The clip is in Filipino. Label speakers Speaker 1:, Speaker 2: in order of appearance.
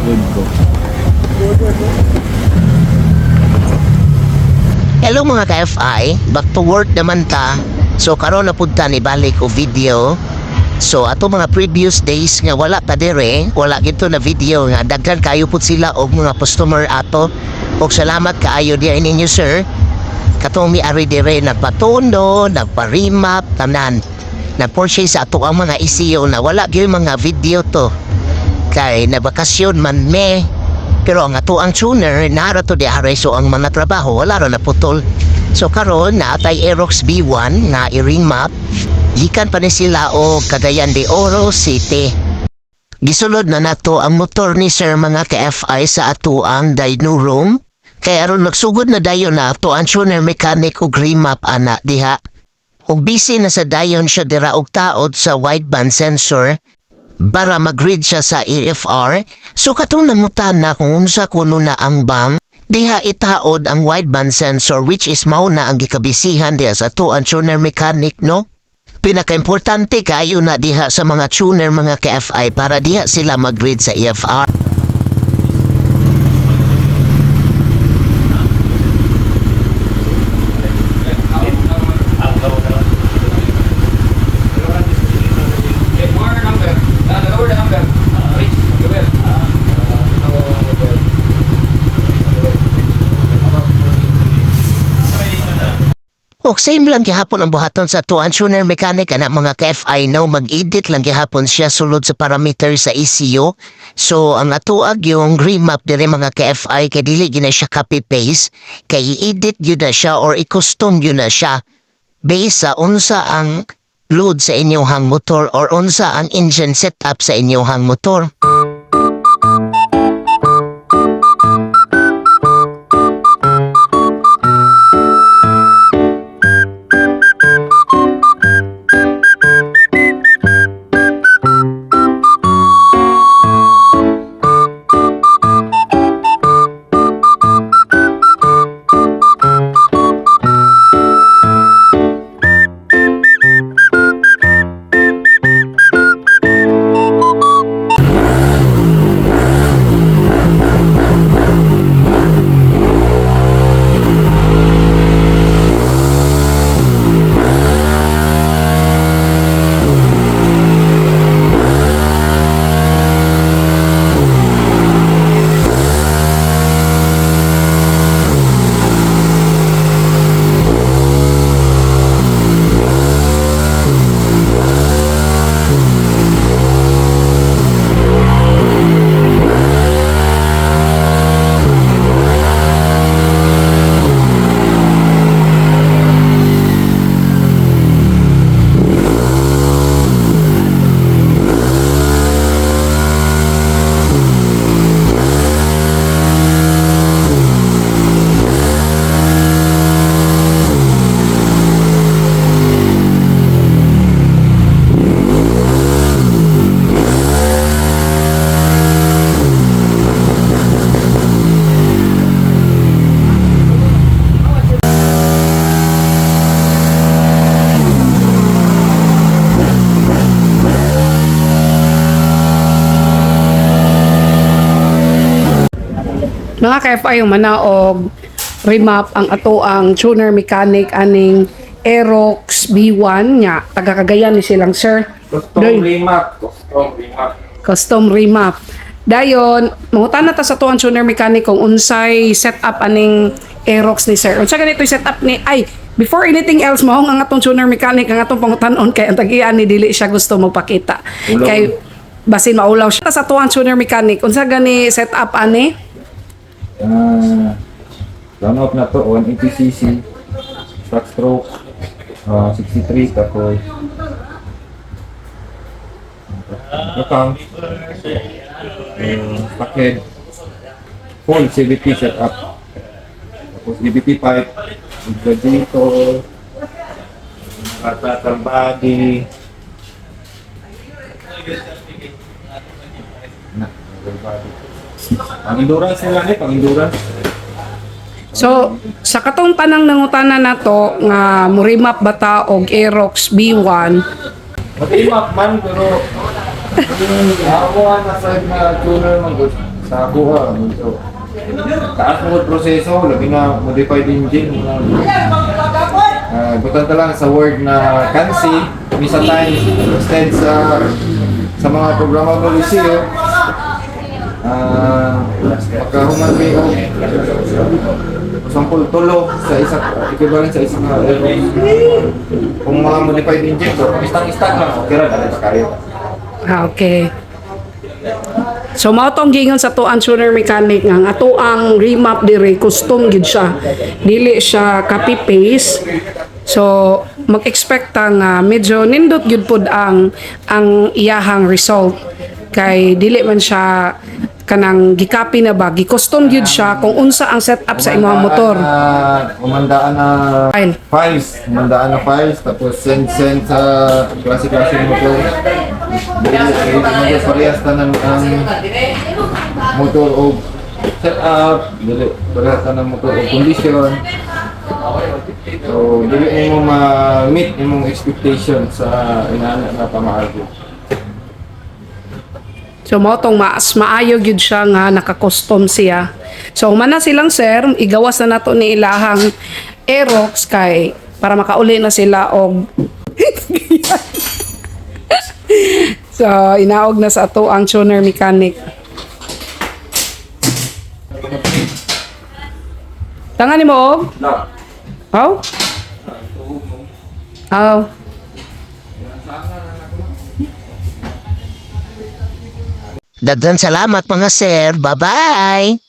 Speaker 1: Good ko.
Speaker 2: Hello mga ka-FI, back to work naman ta. So karon na punta ni balik o video. So ato mga previous days nga wala ta dire, wala gito na video nga daghan kayo pud sila og mga customer ato. Og salamat kaayo di ninyo sir. Katong mi-ari dire nagpatundo, nagpa-remap tanan. Na-purchase sa ato ang mga ECU na wala gyud mga video to. Kay na bakasyon man me. Pero ang ato ang tuner nara to di aray so ang mga trabaho wala ra naputol. So karon naatay Aerox B1 na i-remap. Gikan pa ni sila o Cagayan de Oro City. Gisulod na nato ang motor ni sir mga ka-FI sa ato ang dyno room. Kaya aron nagsugod na dayon na ato ang tuner mechanic o remap ana diha. Og busy na sa dayon siya dira og taod sa wideband sensor para mag-read siya sa EFR. So katong namutan na kung unsa kuno na ang bang diha itaod ang wideband sensor which is mao na ang gikabisihan diha sa ato ang tuner mechanic no. Pinaka-importante kayo na diha sa mga tuner mga ka-FI para diha sila mag-read sa EFR. O same lang gihapon ang buhaton sa tuan tuner mechanic ana mga ka-FI no mag-edit lang gihapon siya sulod sa parameter sa ECU. So ang atuag yung remap dire mga ka-FI kay dili gina siya copy paste kay i-edit gyud na siya or i-custom gyud na siya based sa unsa ang load sa inyong motor or unsa ang engine setup sa inyong motor.
Speaker 3: Mga ka-FI yung manaog remap ang ato ang tuner mechanic aning Aerox B1 nya taga Cagayan ni silang sir.
Speaker 1: Custom remap.
Speaker 3: Custom remap. Dayon, mangutan na ta sa tuang tuner mechanic kung unsay setup aning Aerox ni sir. Unsa ganito yung setup ni ay before anything else mo ang atong tuner mechanic ang atong pangutan-on kay ang tagian ni dili siya gusto magpakita.
Speaker 1: Ulaw.
Speaker 3: Kay basin maulaw siya sa tuang tuner mechanic. Unsa gani setup ani?
Speaker 1: Run out na to 180cc stock stroke 63 tapos nakang stockhead full CVT setup tapos DBT pipe radiator carburetor body pang-endurance nila pang-endurance.
Speaker 3: So, sa katong tanang nangutana nato nga murimap bata og Aerox B1,
Speaker 1: Mag-imap man pero yung hawa na sa tuner man good. sa kuha. So, taas mo proseso, labi na modified engine. Butan ka lang sa word na kansi, misa times instead sa mga programmable issue. Makahuman kayo sample tulo sa isang equivalent sa isang kung mga modified engine, so istang-istang lang, okay ra, dali pa kayo.
Speaker 3: Okay. So mao tong gingon sa tuan tuner mechanic nga ato ang remap dire custom gid siya. Dili siya copy paste. So mag-expect ta nga medyo nindot gyud pud ang iyahang result kay dili man siya kanang gi-copy na ba, gi-custom gyud siya kung unsa ang setup sa imong motor.
Speaker 1: Umandaan na
Speaker 3: File.
Speaker 1: files, tapos send sa klase-klase ng motor. Dili parehas tanan ang motor o setup, dili parehas tanan motor o condition. So, dili mo ma-meet imong expectation sa inaana na pamaagi.
Speaker 3: So mao tong mas maayo gyud siya nga naka-custom siya. So humana silang sir, igawas na nato ni ilahang Aerox kay para makauli na sila og So inaog na sa ato ang tuner mechanic. Tangan ni mo og? Oh? Oh.
Speaker 2: Daghan salamat mga sir. Bye-bye!